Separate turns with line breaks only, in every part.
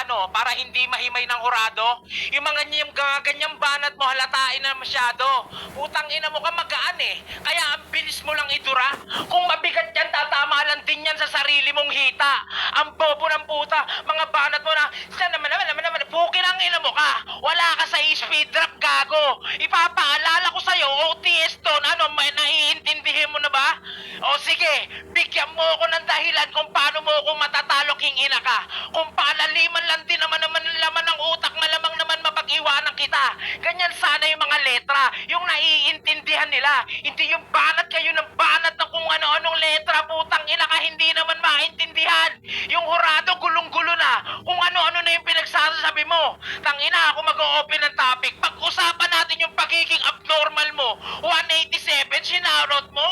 para hindi mahimay ng hurado. Yung mga ganyang banat mo, halatain na masyado. Putang ina mo ka magaan eh. Kaya ang bilis mo lang idura. Kung mabigat yan, tatama lang din yan sa sarili mong hita. Ang bobo ng puta, mga banat mo na, naman, pukin ang ina mo ka. Wala ka sa speed drop, gago. Ipapaalala ko sa'yo, OTS to, naiintindihin mo na ba? O sige, bigyan mo ako ng dahilan kung paano mo ako matatalo, king ina ka. Kung palaliman lang din naman ang laman ng utak, malamang naman mapag-iwanan kita. Ganyan sana yung mga letra, yung naiintindihan nila. Hindi yung banat kayo ng banat na kung ano-anong letra, putang ina ka, hindi naman maintindihan. Yung hurado, gulong-gulo na. Kung ano-ano na yung pinagsasabi mo. Tangina, ako mag-o-open ng topic. Pag-usapan natin yung pagiging abnormal mo. 187, sinarot mo,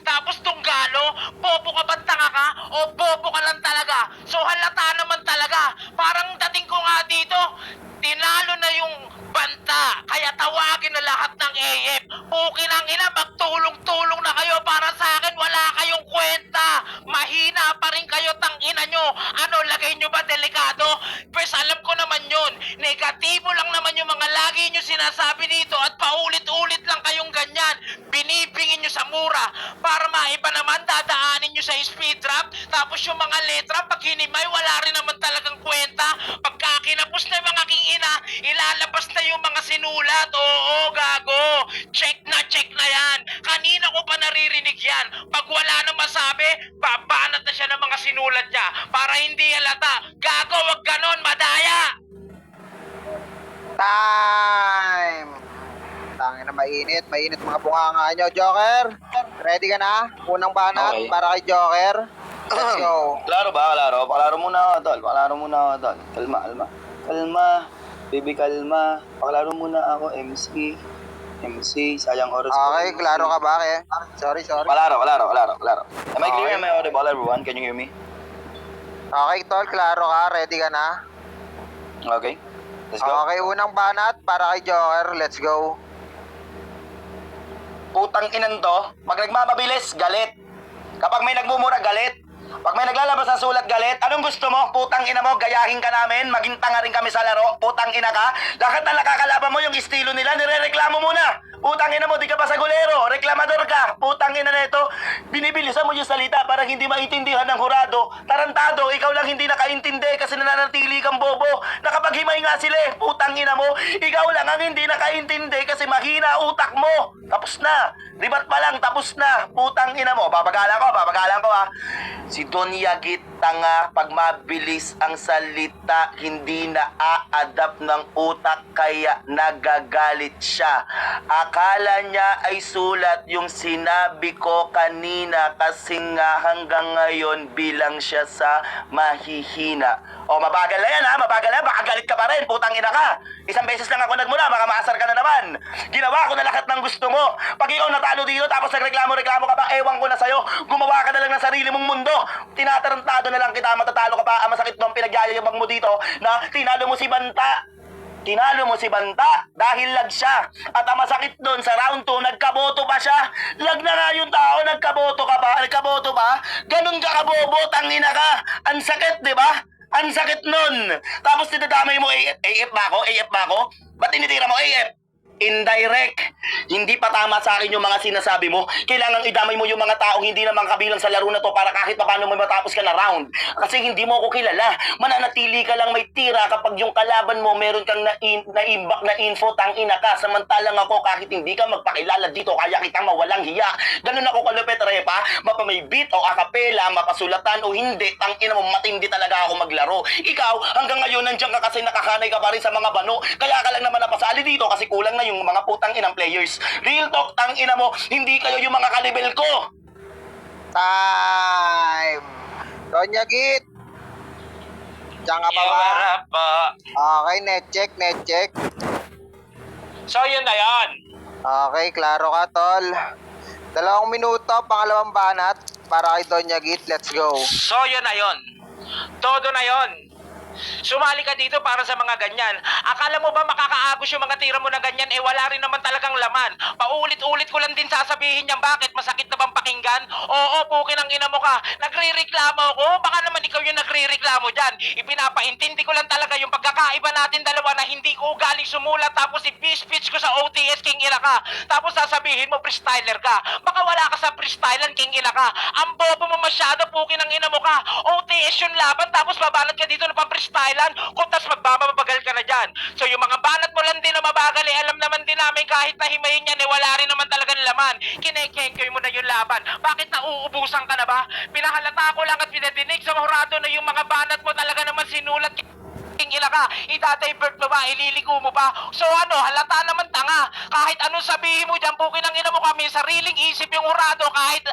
tapos tunggalo, bobo ka ba, tanga ka? O bobo ka lang talaga? So halata naman talaga. Parang dating ko nga dito, tinalo na yung banta. Kaya tawagin na lahat ng AF. Pukin ang ina, magtulong-tulong na kayo. Para sa akin, wala kayong kwenta. Mahina pa rin kayo, tangina nyo. Ano, lagay nyo ba delikado? Pues alam ko naman yun. Negatibo lang naman yung mga lagi nyo sinasabi dito at paulit-ulit lang kayong ganyan. Binibingin nyo sa mura. Para maiba naman, dadaanin nyo sa speed trap. Tapos yung mga letra, pag hinimay, wala rin naman talagang kwenta. Pagka kinapos na yung mga king ina, ilalabas na yung mga sinulat. Oo, gago. Check na yan. Kanina ko pa naririnig yan. Pag wala na masabi, babanat na siya ng mga sinulat niya. Para hindi halata. Gago, wag ganon, madaya.
Time! Tangin na mainit mga bunganga nyo. Joker, ready ka na? Unang banat
Okay.
para kay Joker. Let's go.
Klaro ba? Klaro? Paklaro muna ako, tol. Paklaro muna ako, tol. Kalma. Baby, kalma. Paklaro muna ako, MC. Sayang oras ko.
Okay, klaro ka ba? Sorry.
Paklaro. Am I clear?
Okay.
Am I audible, everyone? Can you hear me?
Okay, tol, klaro ka. Ready ka na?
Okay. Let's go.
Okay, unang banat para kay Joker. Let's go.
Putang inan to, pag nagmamabilis, galit. Kapag may nagmumura, galit. Pag may naglalabas ng sulat, galit. Anong gusto mo? Putang ina mo, gayahin ka namin, maging tanga rin kami sa laro. Putang ina ka. Lahat na nakakalaban mo yung estilo nila, nirereklamo mo na. Putang ina mo, di ka pa sagulero. Reklamador ka. Putang ina nito. Binibilisan mo yung salita para hindi maintindihan ng hurado. Tarantado, ikaw lang hindi nakaintindi kasi nananatili kang bobo. Nakapaghimay nga sila eh. Putang ina mo, ikaw lang ang hindi nakaintindi kasi mahina utak mo. Tapos na. Ribat pa lang, tapos na. Putang ina mo. Papagalan ko ha. Si Don Yagit tanga, pag mabilis ang salita, hindi na a-adapt ng utak kaya nagagalit siya. Akala niya ay sulat yung sinabi ko kanina kasi nga hanggang ngayon bilang siya sa mahihina. O mabagal na yan ha, baka galit ka pa rin, putang ina ka. Isang beses lang ako nagmula, baka maasar ka na naman. Ginawa ko na lahat ng gusto mo. Pag ikaw natalo dito tapos nagreklamo ka pa, ewan ko na sa'yo. Gumawa ka na lang ng sarili mong mundo. Tinatarantado na lang kita, matatalo ka pa. Ang masakit doon, pinagyayabang mo dito na tinalo mo si Banta. Tinalo mo si Banta dahil lag siya. At ang masakit doon sa round 2, nagkaboto pa siya. Lag na nga yung tao, nagkaboto ba? Ganun ka kabobo, tangina ka. Ang sakit, di ba? Ang sakit nun. Tapos tinadamay mo, AF ba ako? Ba't tinitira mo, AF? Indirect. Hindi pa tama sa akin yung mga sinasabi mo. Kailangan idamay mo yung mga taong hindi naman kabilang sa laro na to para kahit paano may matapos ka na round. Kasi hindi mo ako kilala. Mananatili ka lang may tira kapag yung kalaban mo meron kang naimbak na info, tangina ka. Samantalang ako kahit hindi ka magpakilala dito kaya kitang mawalang hiya. Ganun ako kalupit, repa. Mapa may beat o akapela, mapasulatan o hindi, tangina mo, matindi talaga ako maglaro. Ikaw, hanggang ngayon nandiyan ka kasi nakakanay ka pa rin sa mga bano. Kaya ka lang naman napasali dito kasi kulang na yung mga putang inang players. Real talk, tang ina mo, hindi kayo yung mga kalibel ko.
Time! Donya Git! Diyan ka pa ba?
Iwarap po.
Okay, net check.
So yun na yun.
Okay, klaro ka, tol. 2 minuto, pangalawang banat para kay Donya Git. Let's go.
So yun na yun. Todo na yun. Sumali ka dito para sa mga ganyan. Akala mo ba makakaagos yung mga tira mo na ganyan? Eh wala rin naman talagang laman. Paulit-ulit ko lang din sasabihin niyan. Bakit? Masakit na bang pakinggan? Oo, pukin ang ina mo ka. Nagre-reklamo ako? Baka naman ikaw yung nagre-reklamo dyan. Ipinapaintindi ko lang talaga yung pagkakaiba natin dalawa na hindi ko galing sumulat tapos i-pitch ko sa OTS King Ina ka. Tapos sasabihin mo freestyler ka. Baka wala ka sa freestylan King Ina ka. Ang bobo mo masyado, pukin ang ina mo ka. OTS yung laban tapos babanat ka dito na pang-freestylan. Kung tas magbababagal ka na dyan. So yung mga banat mo lang din na mabagal eh, alam naman din namin kahit na himayin yan eh, wala rin naman talagang laman. Kinekengkoy mo na yung laban. Bakit nauubusan ka na ba? Pinahalata ko lang at pinadinig sa hurado na yung mga banat mo talaga naman sinulat. King Ina ka, itatay-bird mo ba, ililiko mo ba? So ano, halata naman tanga. Kahit anong sabihin mo dyan, pukin ang ina mo kami, sariling isip yung hurado, kahit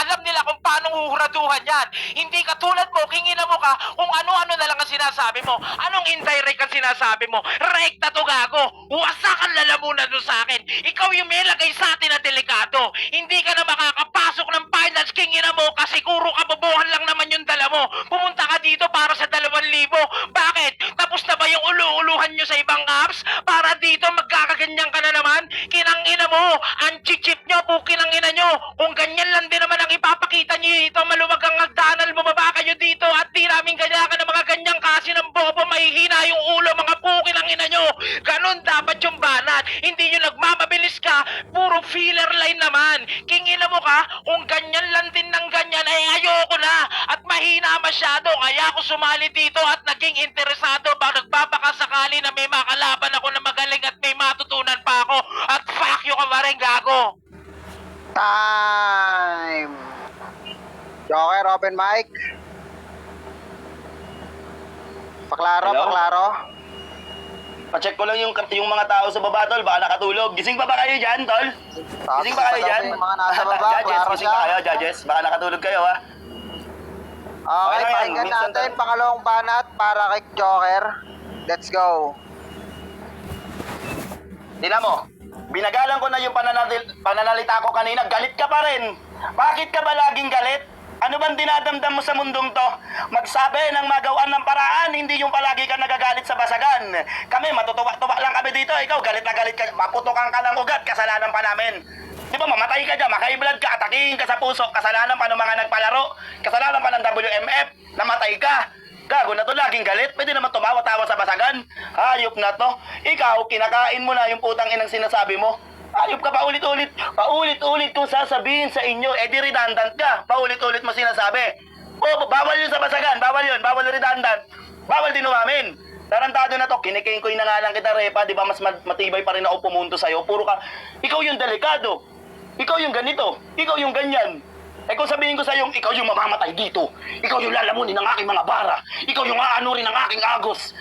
alam nila kung paano uhuraduhan yan. Hindi katulad mo, King Ina mo ka, kung ano-ano na lang ang sinasabi mo. Anong indirect ang sinasabi mo? Rekta to gago. Wasak ang lalamunan doon sa akin. Ikaw yung may lagay sa atin na delikado. Hindi ka na makakapasok ng finals, King Ina mo, kasi siguro kabobohan lang naman yung dala mo. Pumunta ka dito para sa 2,000. Bakit? Tapos na ba yung ulu-uluhan nyo sa ibang apps? Para dito magkakaganyan ka na naman? Kinang ina mo, ang chichip nyo, pukin ang ina nyo. Kung ganyan lang din naman ang ipapakita nyo dito, maluwag ang hagdanan, bumaba kayo dito at di namin ganyakan ng mga ganyang kasi ng bobo, mahihina yung ulo, mga pukin ang ina nyo. Ganon dapat yung banat. Hindi nyo nagmamabilis ka, puro filler line naman. King ina mo ka, kung ganyan lang din ng ganyan, ay ayoko na. At mahina masyado, kaya ako sumali dito at naging interesado ba nagbabakasakali na may makalaban ako na magaling at may matutunan pa ako. At fuck you ka ba rin, gago?
Time! Joker, open mic. Paklaro,
Hello?
paklaro.
Pa-check ko lang yung mga tao sa baba, tol. Baka nakatulog. Gising pa ba kayo dyan, tol? Gising pa kayo dyan?
Yung mga nasa baba,
Judges,
klaro
gising pa kayo,
siya.
judges. Baka nakatulog kayo, ha?
Okay,
Okay,
pakinggan
minsan
natin
to.
pangalawang banat para kay Joker. Let's go.
Tingnan mo, binagalan ko na yung pananalita ko kanina, galit ka pa rin. Bakit ka ba laging galit? Ano bang dinadamdam mo sa mundong to? Magsabi ng magawan ng paraan, hindi yung palagi ka nagagalit sa basagan. Kami, matutuwa-tuwa lang kami dito. Ikaw, galit na galit ka, maputokan ka ng ugat, kasalanan pa namin. Di ba, mamatay ka dyan, makaiblad ka, atakihin ka sa puso, kasalanan pa ng mga nagpalaro, kasalanan pa ng WMF, namatay ka. Gago na to, laging galit. Pwede naman tumawa-tawa sa basagan. Hayop na to. Ikaw, kinakain mo na yung putang inang sinasabi mo. Hayop ka paulit-ulit. Paulit-ulit kung sasabihin sa inyo, di redundant ka. Paulit-ulit mo sinasabi. O, bawal yun sa basagan. Bawal yun. Bawal redundant. Bawal din umamin. Tarantado na to. Kinikingkoy na nga lang kita, Repa. Di ba mas matibay pa rin ako pumunto sa'yo. Puro ka, ikaw yung delikado. Ikaw yung ganito. Ikaw yung ganyan. Eh kung sabihin ko sa'yo, ikaw yung mamamatay dito. Ikaw yung lalamunin ng aking mga bara. Ikaw yung aanurin ng aking agos.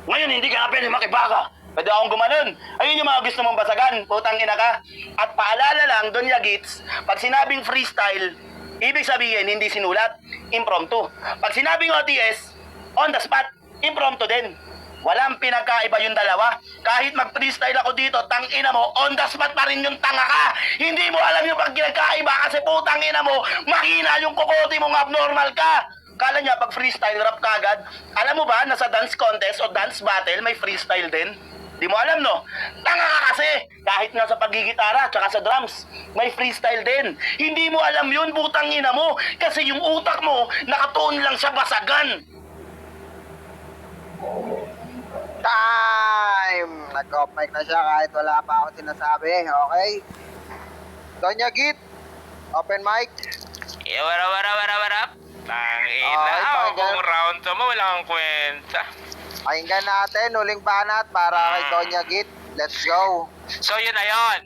Ngayon, hindi ka na pwede makibaga. Pwede akong gumanon. Ayun yung mga gusto mong basagan. Putang ina ka. At paalala lang, Donya Gits, pag sinabing freestyle, ibig sabihin, hindi sinulat, impromptu. Pag sinabing OTS, on the spot, impromptu din. Walang pinagkaiba yung dalawa. Kahit mag-freestyle ako dito, tangina mo, on the spot pa rin yung tanga ka. Hindi mo alam yung pag pinagkaiba kasi putang ina mo, mahina yung kukote mong abnormal ka. Kala niya pag freestyle rap kagad. Alam mo ba na sa dance contest o dance battle may freestyle din? Di mo alam, no? Tanga ka kasi! Kahit nga sa pagigitara at sa drums, may freestyle din. Hindi mo alam yun, butang ina mo. Kasi yung utak mo, nakatuon lang sa basagan.
Time! Nag-off mic na siya kahit wala pa akong sinasabi. Okay? Donya Git, open mic.
Warap. Tangina,
Okay, pakinggan.
kung round to mo, wala kang kwenta.
Pakinggan natin, huling banat para kay Donya Git. Let's go.
So yun na yun.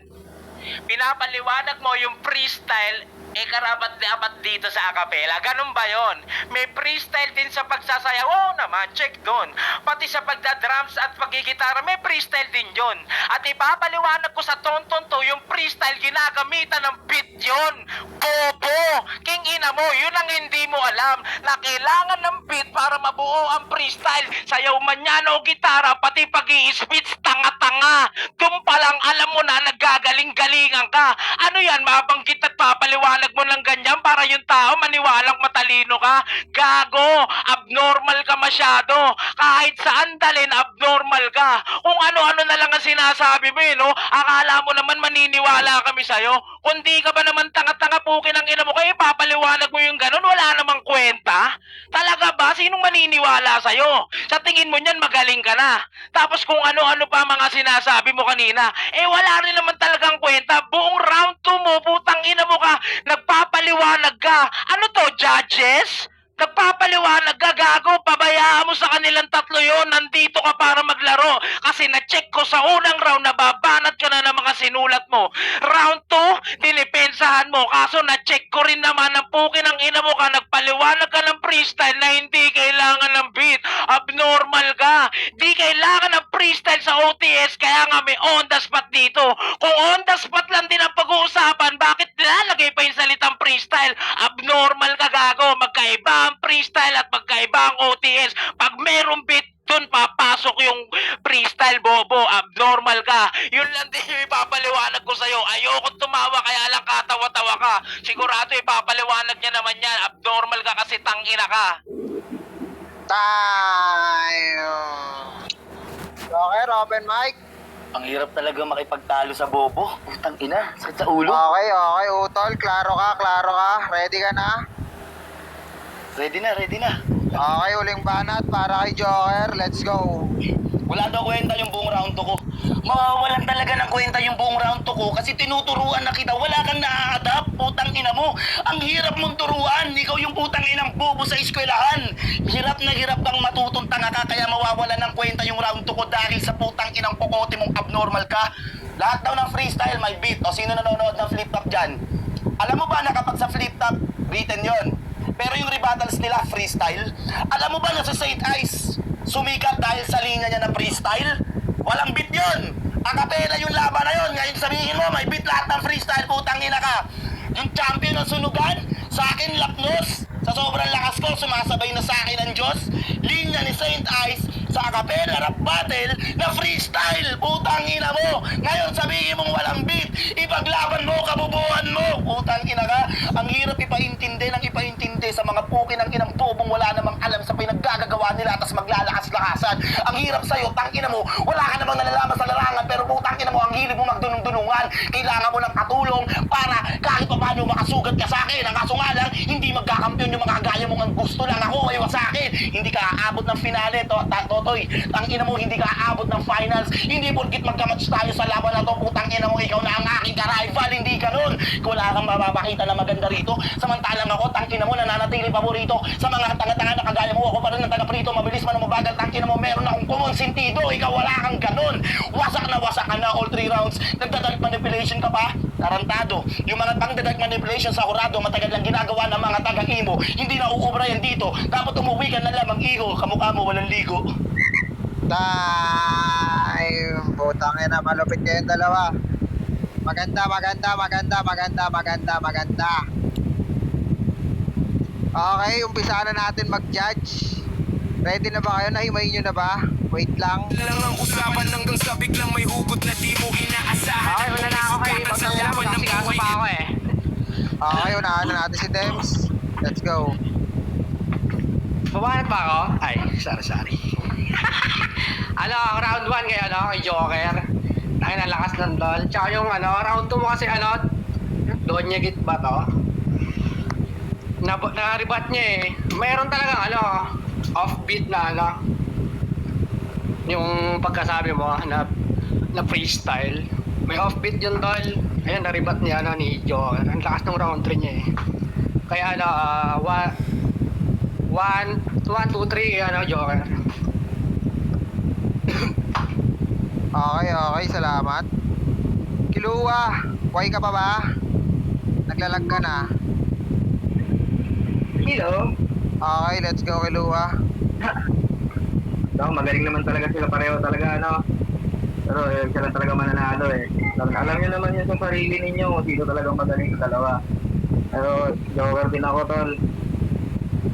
Pinapaliwanag mo yung freestyle, karapat-dapat dito sa acapella. Ganun ba yon? May freestyle din sa pagsasayaw. Oo naman, check doon. Pati sa pagdadrums at pagigitara, may freestyle din yon. At ipapaliwanag ko sa tonton to, yung freestyle ginagamitan ng beat yon. Bobo! King ina mo, yun ang hindi mo alam. Na kailangan ng beat para mabuo ang freestyle. Sayaw man yan o gitara, pati pag-i-speech, tanga-tanga. Doon pa lang alam mo na nagagaling-galing sinungalingan ka. Ano yan, mabanggit at papaliwanag mo ng ganyan para yung tao maniwalang matalino ka? Gago, abnormal ka masyado. Kahit saan dalhin, abnormal ka. Kung ano-ano na lang ang sinasabi mo no? Akala mo naman maniniwala kami sa'yo. Kung di ka ba naman tanga-tanga pukin ang ina mo kayo, papaliwanag mo yung ganun, wala namang kwenta. Talaga ba? Sinong maniniwala sa'yo? Sa tingin mo niyan, magaling ka na. Tapos kung ano-ano pa mga sinasabi mo kanina, wala rin naman talagang kwenta. Buong round 2 mo, putang ina mo ka, nagpapaliwanag ka. Ano to, judges? Nagpapaliwanag ka, gago, pabayaan mo sa kanilang tatlo yon. Nandito ka para maglaro. Kasi na-check ko sa unang round na babanat ka na ng mga sinulat mo. Round 2, dinipensahan mo. Kaso na-check ko rin naman ang pukin ng ina mo ka. Nagpaliwanag ka ng freestyle na hindi kailangan ng beat. Abnormal ka. Di kailangan ng freestyle sa OTS, kaya nga may on the spot dito. Kung on the spot lang din ang pag-uusapan, bakit nilalagay pa yung salitang freestyle? Abnormal ka, gago. Magkaiba ang freestyle at magkaiba ang OTS. Pag merong beat, dun papasok yung freestyle, bobo. Abnormal ka. Yun lang din yung ipapaliwanag ko sa'yo. Ayoko tumawa, kaya lang katawa-tawa ka. Sigurado ipapaliwanag niya naman yan. Abnormal ka kasi tangina ka.
Time! Joker, open mic.
Ang hirap talaga makipagtalo sa bobo. Putang ina, sakit sa ulo.
Okay, Utol. Klaro ka. Ready ka na?
Ready na.
Okay, huling banat para kay Joker. Let's go.
Wala daw kwenta yung buong round 2 ko. Mawawalan talaga ng kwenta yung buong round 2 ko kasi tinuturuan na kita. Wala kang naa-adapt, putang ina mo. Ang hirap mong turuan. Ikaw yung putang inang bobo sa eskwelahan. Hirap na hirap kang matutong tanga ka kaya mawawalan ng kwenta yung round 2 ko dahil sa putang inang pokote mong abnormal ka. Lahat daw ng freestyle may beat. O sino nanonood ng flip-top dyan? Alam mo ba na kapag sa flip-top, written yon. Pero yung rebuttals nila, freestyle. Alam mo ba na sa St. Ice, sumikat dahil sa linya niya na freestyle? Walang beat yun. Acapella yung laban na yun. Ngayon sabihin mo, may beat lahat ng freestyle, putang ina ka. Yung champion ng sunugan, sa akin lapnos. Sa sobrang lakas ko, sumasabay na sa akin ang Diyos. Linya ni St. Ice sa acapella rap battle na freestyle, putang ina mo. Ngayon sabihin mong walang beat, ipaglaban mo, kabubuhan mo. Putang ina ka, ang hirap ipaintindi ng ipaintindi sa mga pukin ng inang bobong wala namang alam sa pinaggagawa nila tas maglalakas-lakasan. Ang hirap sa'yo, tang ina mo, wala ka namang nalalaman sa larangan pero putang ina mo, ang hilig mo magdunong-dunungan. Kailangan mo ng katulong para kahit pa paano makasugat ka sa akin. Ang kaso nga lang, hindi magkakampiyon yung mga kagaya mong ang gusto lang ako, ayaw sa akin. Hindi ka aabot ng finale, Totoy. Ang ina mo, hindi ka aabot ng finals. Hindi porkit magkamatch tayo sa laban na to, putang ina mo, ikaw na ang aking ka-rival. Hindi ganun. Wala kang mapapakita na maganda rito. Samantalang ako, tangina mo, nananatili paborito. Sa mga tanga-tanga na kagaya mo, ako pa rin ang taga-prito. Mabilis man o mabagal, tangina mo, meron akong common sentido. Ikaw wala kang ganun. Wasak ka na all 3 rounds. Nagdadag manipulation ka pa. Tarantado. Yung mga pangdadag manipulation sa hurado, matagal lang ginagawa ng mga taga-imo. Hindi na uubra yan dito. Dapat umuwi ka na lamang iho. Kamukha mo walang ligo.
Time! Putang ina, malupit kayong dalawa. Maganda. Okay, umpisa na natin mag-judge. Ready na ba kayo? Nahimayin nyo na ba? Wait lang.
Lang ang usapan hanggang sa biglang may hugot na di mo inaasahan.
Okay, una na ako kayo. Pagkakala mo, nagsikaso pa ako
Okay, unahan na natin si Dems. Let's go.
Bumanat ba ako? Ay, sorry. Round 1 kay kay Joker. Ay, nalakas ng LOL. Tsaka yung round 2 mo kasi doon niya git ba to? Na-rebat niya eh. Mayroon talagang offbeat na yung pagkasabi mo na freestyle. May offbeat yun tol. Ayun, na-rebat niya ni Joker. Ang lakas ng round 3 niya eh. Kaya 1, 2, 3 Joker.
Okay, salamat. Kiluwa, buhay ka pa ba? Naglalag ka na.
Hello.
Okay, let's go Kiluwa.
Magaling naman talaga sila pareho talaga Pero sila talaga mananalo eh. Alam niyo naman yun sa sarili ninyo kung sino talagang magaling sa dalawa. Pero Joker din ako tol.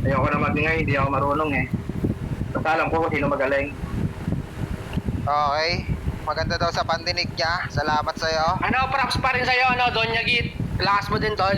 Ayoko na magingay, hindi ako marunong eh. Basta alam ko kung sino magaling.
Okay. Maganda daw sa pandinig niya. Salamat sa'yo.
Ano, props pa rin sa'yo, ano, Don Yagit. Lakas mo din, tol.